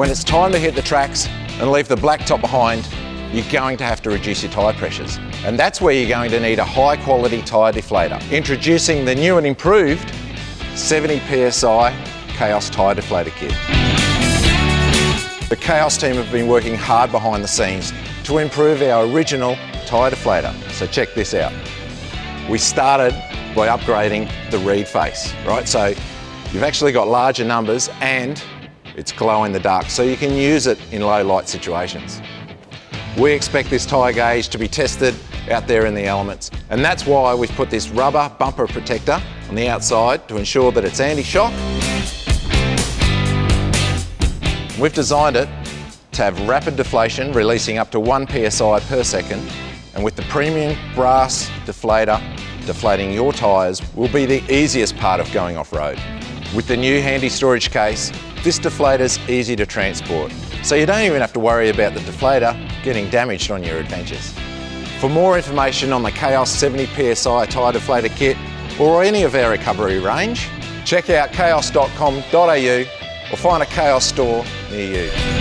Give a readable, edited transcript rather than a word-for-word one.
When it's time to hit the tracks and leave the blacktop behind, you're going to have to reduce your tyre pressures. And that's where you're going to need a high quality tyre deflator. Introducing the new and improved 70psi CAOS Tyre Deflator Kit. The CAOS team have been working hard behind the scenes to improve our original tyre deflator. So check this out. We started by upgrading the reed face, right? So you've actually got larger numbers and it's glow in the dark, so you can use it in low light situations. We expect this tyre gauge to be tested out there in the elements, and that's why we've put this rubber bumper protector on the outside to ensure that it's anti-shock. We've designed it to have rapid deflation, releasing up to 1 psi per second, and with the premium brass deflator, deflating your tyres will be the easiest part of going off-road. With the new handy storage case, this deflator's easy to transport, so you don't even have to worry about the deflator getting damaged on your adventures. For more information on the CAOS 70psi Tyre Deflator Kit or any of our recovery range, check out caos.com.au or find a CAOS store near you.